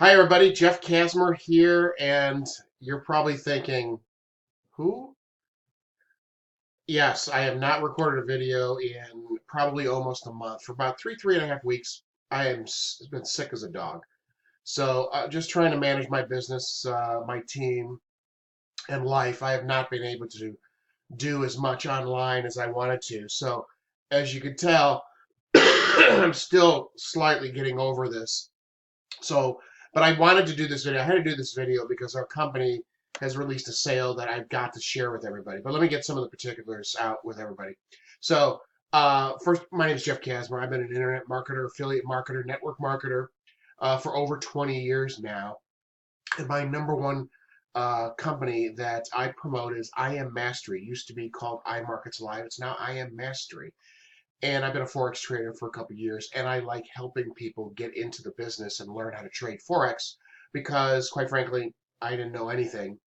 Hi, everybody. Jeff Casmer here, and you're probably thinking, who? Yes, I have not recorded a video in probably almost a month. For about three and a half weeks, I am been sick as a dog. So, just trying to manage my business, my team, and life. I have not been able to do as much online as I wanted to. So, as you can tell, I'm still slightly getting over this. So, but I wanted to do this video. I had to do this video because our company has released a sale that I've got to share with everybody. But let me get some of the particulars out with everybody. So, first, my name is Jeff Casmer. I've been an internet marketer, affiliate marketer, network marketer for over 20 years now. And my number one company that I promote is I Am Mastery. It used to be called IMarketsLive. It's now I Am Mastery. And I've been a Forex trader for a couple of years, and I like helping people get into the business and learn how to trade Forex because, quite frankly, I didn't know anything.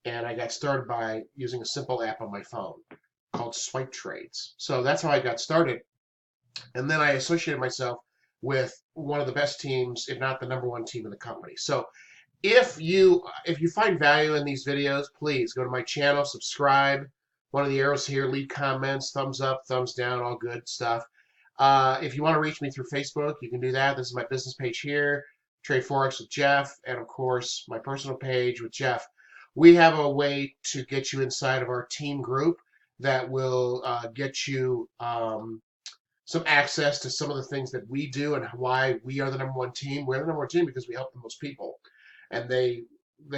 And I got started by using a simple app on my phone called swipetrades. So that's how I got started. And then I associated myself with one of the best teams, if not the number one team in the company. So if you find value in these videos, please go to my channel, subscribe. One of the arrows here, leave comments, thumbs up, thumbs down, all good stuff. If you want to reach me through Facebook, you can do that. This is my business page here, Trade Forex with Jeff, and of course my personal page with Jeff. We have a way to get you inside of our team group that will get you some access to some of the things that we do and why we are the number one team. We're the number one team because we help the most people, and they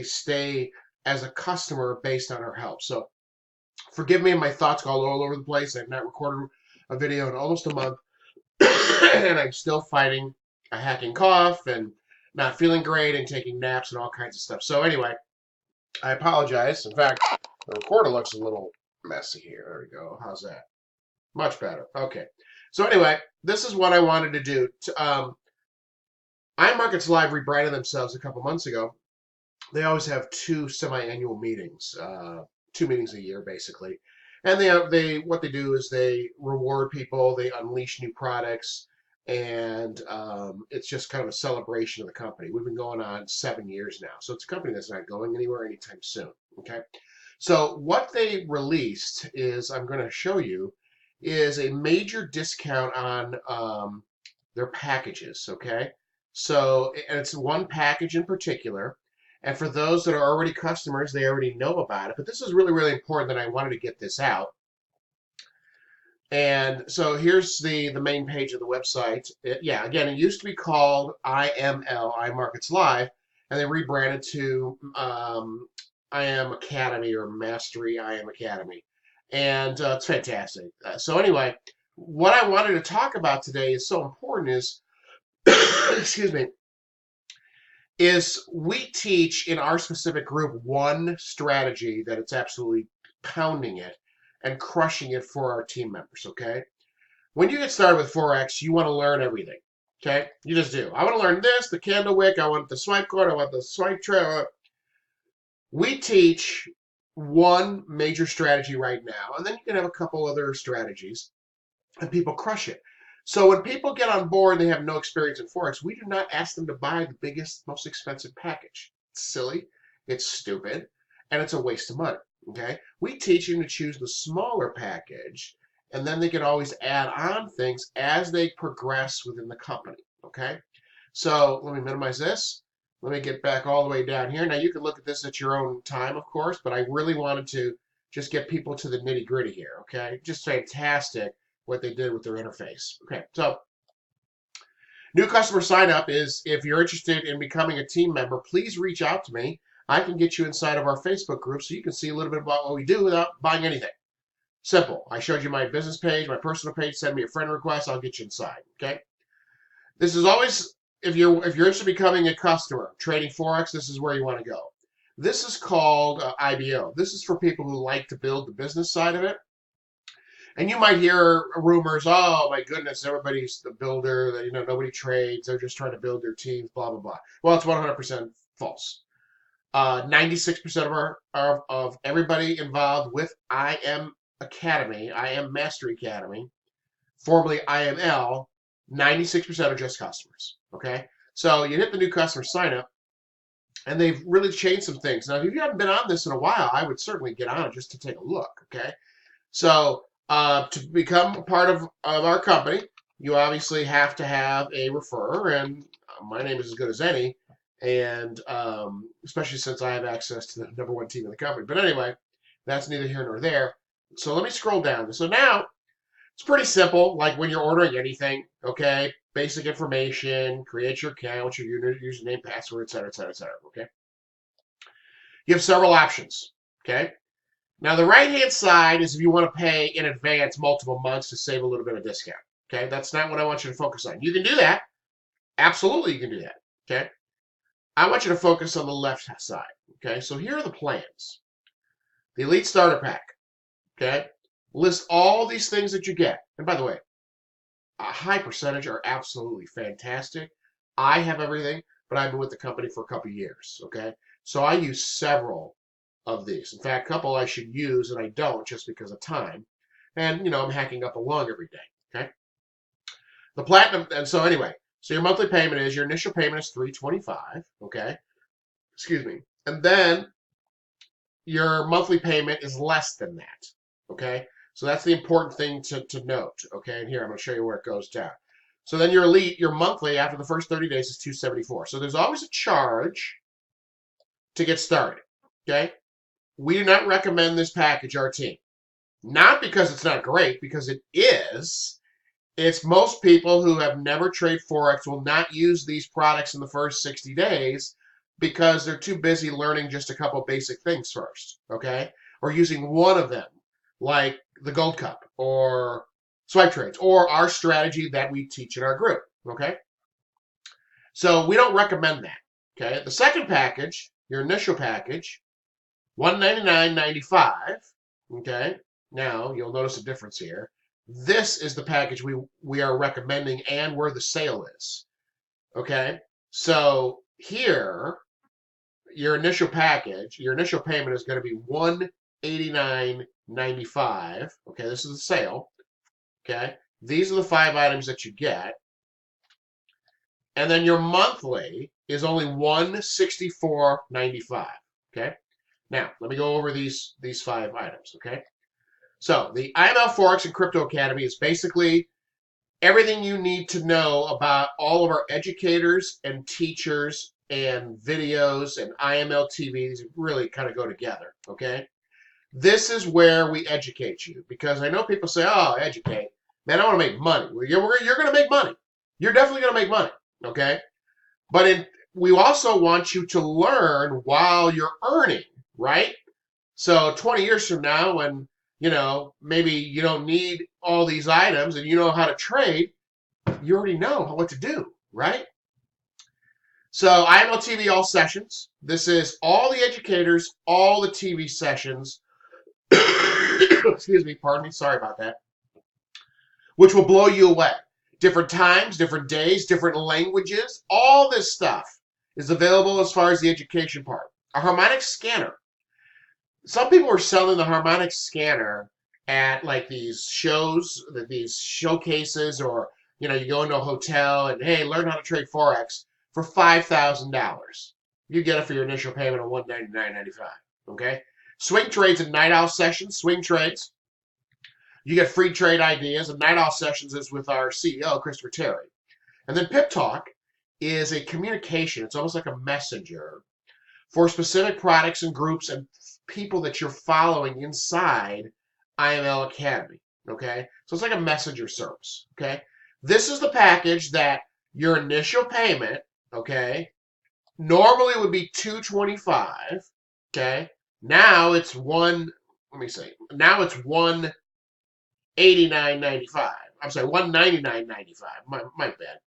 stay as a customer based on our help. So forgive me, my thoughts go all over the place. I've not recorded a video in almost a month, and I'm still fighting a hacking cough and not feeling great and taking naps and all kinds of stuff. So anyway, I apologize. In fact, the recorder looks a little messy here. There we go. How's that? Much better. Okay. So anyway, this is what I wanted to do. iMarketsLive rebranded themselves a couple months ago. They always have two semi-annual meetings, 2 meetings a year basically, and they what they do is they reward people, they unleash new products, and it's just kind of a celebration of the company. We've been going on 7 years now, so it's a company that's not going anywhere anytime soon. Okay, so what they released is I'm going to show you is a major discount on their packages. Okay, so and it's one package in particular. And for those that are already customers, they already know about it. But this is really, really important that I wanted to get this out. And so here's the main page of the website. Yeah, again, it used to be called IML, iMarkets Live, and they rebranded to I Am Academy or Mastery I Am Academy. And it's fantastic. So anyway, what I wanted to talk about today is so important is, excuse me, is we teach in our specific group one strategy that it's absolutely pounding it and crushing it for our team members, okay? When you get started with Forex, you want to learn everything, okay? You just do. I want to learn this, the candle wick, I want the swipe code, I want the swipe trade. We teach one major strategy right now, and then you can have a couple other strategies, and people crush it. So when people get on board and they have no experience in Forex, we do not ask them to buy the biggest, most expensive package. It's silly, it's stupid, and it's a waste of money. Okay? We teach them to choose the smaller package, and then they can always add on things as they progress within the company. Okay? So let me minimize this. Let me get back all the way down here. Now you can look at this at your own time, of course, but I really wanted to just get people to the nitty gritty here. Okay? Just fantastic what they did with their interface. Okay, so new customer sign up is if you're interested in becoming a team member, please reach out to me. I can get you inside of our Facebook group so you can see a little bit about what we do without buying anything. Simple. I showed you my business page, my personal page. Send me a friend request. I'll get you inside. Okay. This is always if you're interested in becoming a customer trading Forex. This is where you want to go. This is called IBO. This is for people who like to build the business side of it. And you might hear rumors, oh my goodness, everybody's the builder, nobody trades, they're just trying to build their teams, blah, blah, blah. Well, it's 100% false. 96% of everybody involved with I Am Academy, I Am Mastery Academy, formerly IML, 96% are just customers, okay? So you hit the new customer sign up, And they've really changed some things. Now, if you haven't been on this in a while, I would certainly get on it just to take a look, okay? So to become a part of our company, you obviously have to have a referrer, and my name is as good as any, and especially since I have access to the #1 team in the company. But anyway, that's neither here nor there. So let me scroll down. So now it's pretty simple, like when you're ordering anything, okay? Basic information, create your account, your username, password, etc., etc., etc., okay? You have several options, okay? Now, the right-hand side is if you want to pay in advance multiple months to save a little bit of discount, okay? That's not what I want you to focus on. You can do that. Absolutely, you can do that, okay? I want you to focus on the left side, okay? So here are the plans. The Elite Starter Pack, okay? List all these things that you get. And by the way, a high percentage are absolutely fantastic. I have everything, but I've been with the company for a couple years, okay? So I use several of these. In fact, a couple I should use and I don't just because of time. And, you know, I'm hacking up a lung every day, okay? The Platinum, and so anyway, so your monthly payment is, your initial payment is $325, okay? Excuse me. And then your monthly payment is less than that, okay? So that's the important thing to note, okay? And here, I'm going to show you where it goes down. So then your Elite, your monthly, after the first 30 days is $274. So there's always a charge to get started, okay? We do not recommend this package, our team. Not because it's not great, because it is. It's most people who have never traded Forex will not use these products in the first 60 days because they're too busy learning just a couple basic things first, okay? Or using one of them, like the Gold Cup or swipe trades or our strategy that we teach in our group, okay? So we don't recommend that, okay? The second package, your initial package, $199.95, okay? Now, you'll notice a difference here. This is the package we are recommending and where the sale is, okay? So here, your initial package, your initial payment is going to be $189.95, okay? This is the sale, okay? These are the 5 items that you get. And then your monthly is only $164.95, okay? Now, let me go over these 5 items, okay? So, the IML Forex and Crypto Academy is basically everything you need to know about all of our educators and teachers and videos and IML TV. These really kind of go together, okay? This is where we educate you because I know people say, oh, educate. Man, I want to make money. Well, you're going to make money. You're definitely going to make money, okay? But we also want you to learn while you're earning, right? So 20 years from now, when, you know, maybe you don't need all these items and you know how to trade, you already know what to do, right? So IML TV all sessions. This is all the educators, all the TV sessions. Excuse me, pardon me, sorry about that. Which will blow you away. Different times, different days, different languages, all this stuff is available as far as the education part. A harmonic scanner. Some people are selling the harmonic scanner at like these shows, these showcases, or you know, you go into a hotel and hey, learn how to trade Forex for $5,000. You get it for your initial payment of $199.95. Okay, swing trades and night owl sessions. Swing trades, you get free trade ideas. And night owl sessions is with our CEO Christopher Terry. And then Pip Talk is a communication. It's almost like a messenger for specific products and groups and people that you're following inside IML Academy, okay? So it's like a messenger service, okay? This is the package that your initial payment, okay, normally would be $225, okay? Now it's now it's $189.95. I'm sorry, $199.95. My bad.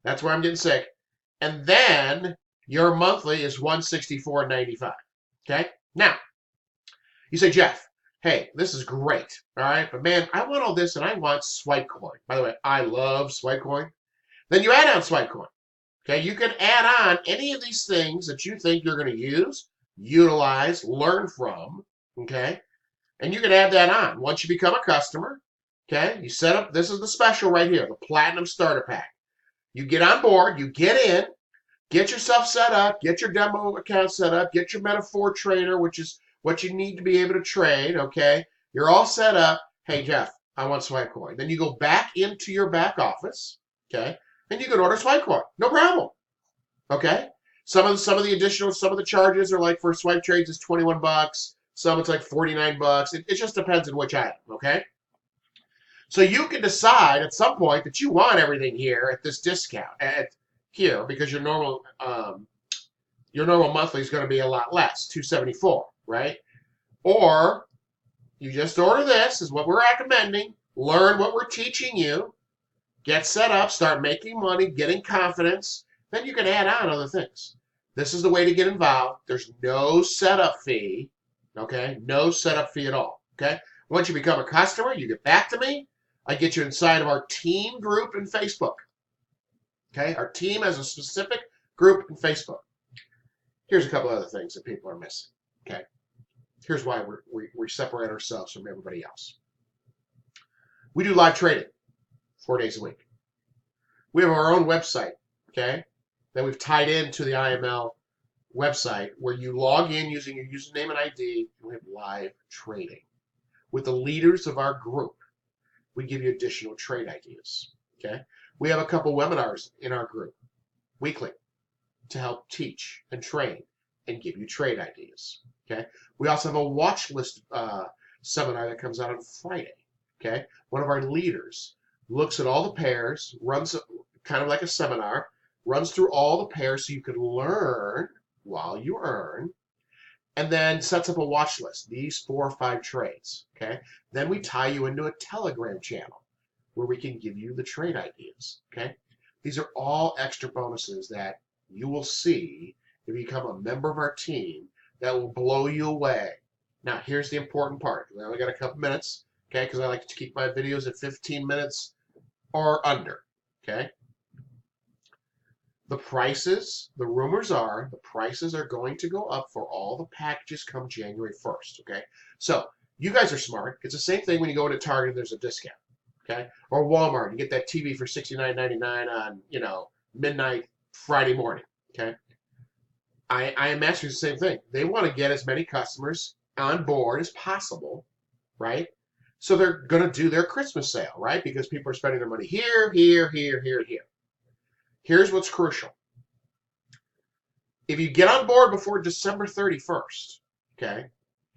That's where I'm getting sick. And then your monthly is $164.95, okay? Now, you say, Jeff, hey, this is great, all right? But man, I want all this and I want swipecoin. By the way, I love swipecoin. Then you add on swipecoin, okay? You can add on any of these things that you think you're going to use, utilize, learn from, okay? And you can add that on. Once you become a customer, okay, you set up, this is the special right here, the Platinum Starter Pack. You get on board, you get in, Get yourself set up, get your demo account set up, get your Metaphor trader, which is what you need to be able to trade, okay? You're all set up. Hey, Jeff, I want swipecoin. Then you go back into your back office, okay? And you can order swipecoin. No problem. Okay? Some of the charges are like for swipe trades is 21 bucks. Some it's like 49 bucks. It just depends on which item, okay? So you can decide at some point that you want everything here at this discount here because your normal monthly is going to be a lot less, 274, right? Or you just order this is what we're recommending. Learn what we're teaching you. Get set up, start making money, getting confidence. Then you can add on other things. This is the way to get involved. There's no setup fee, okay? No setup fee at all, okay? Once you become a customer, you get back to me. I get you inside of our team group in Facebook, okay? Our team has a specific group in Facebook. Here's a couple other things that people are missing, okay? Here's why we separate ourselves from everybody else. We do live trading 4 days a week. We have our own website, okay, that we've tied into the IML website where you log in using your username and ID, and we have live trading. With the leaders of our group, we give you additional trade ideas, okay? We have a couple webinars in our group weekly to help teach and train and give you trade ideas, okay? We also have a watch list seminar that comes out on Friday, okay? One of our leaders looks at all the pairs, runs kind of like a seminar, runs through all the pairs so you can learn while you earn, and then sets up a watch list, these 4 or 5 trades, okay? Then we tie you into a Telegram channel where we can give you the trade ideas, okay? These are all extra bonuses that you will see if you become a member of our team that will blow you away. Now, here's the important part. We only got a couple minutes, okay, because I like to keep my videos at 15 minutes or under, okay? The prices, the rumors are, the prices are going to go up for all the packages come January 1st, okay? So, you guys are smart. It's the same thing when you go into Target and there's a discount, okay? Or Walmart, you get that TV for $69.99 on, midnight Friday morning, okay? IMarkets is the same thing. They want to get as many customers on board as possible, right? So they're going to do their Christmas sale, right? Because people are spending their money here, here, here, here, here. Here's what's crucial. If you get on board before December 31st, okay,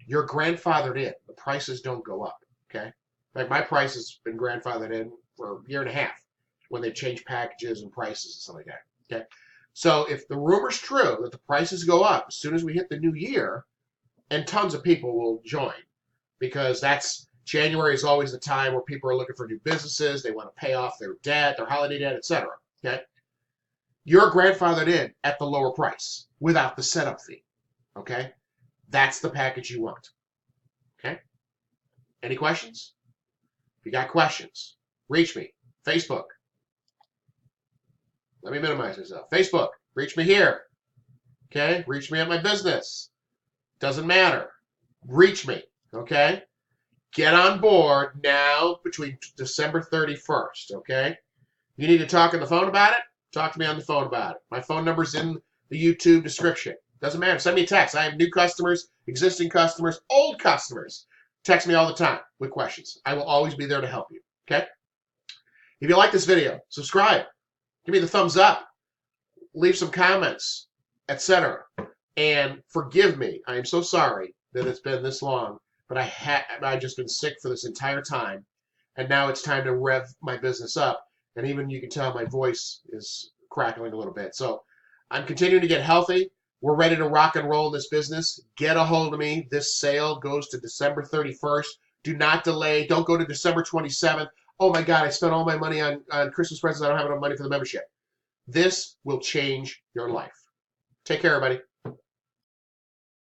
you're grandfathered in. The prices don't go up, okay? Like my price has been grandfathered in for a year and a half when they change packages and prices and stuff like that, okay? So if the rumor's true that the prices go up as soon as we hit the new year, and tons of people will join because January is always the time where people are looking for new businesses. They want to pay off their debt, their holiday debt, etc. Okay? You're grandfathered in at the lower price without the setup fee. Okay? That's the package you want. Okay? Any questions? If you got questions, reach me. Facebook. Let me minimize myself. Facebook. Reach me here. Okay? Reach me at my business. Doesn't matter. Reach me. Okay? Get on board now between December 31st. Okay? You need to talk on the phone about it? Talk to me on the phone about it. My phone number's in the YouTube description. Doesn't matter. Send me a text. I have new customers, existing customers, old customers. Text me all the time with questions. I will always be there to help you. Okay? If you like this video, subscribe. Give me the thumbs up. Leave some comments, etc. And forgive me. I am so sorry that it's been this long, but I've just been sick for this entire time, and now it's time to rev my business up. And even you can tell my voice is crackling a little bit. So I'm continuing to get healthy. We're ready to rock and roll in this business. Get a hold of me. This sale goes to December 31st. Do not delay. Don't go to December 27th. Oh my God, I spent all my money on Christmas presents. I don't have enough money for the membership. This will change your life. Take care, everybody.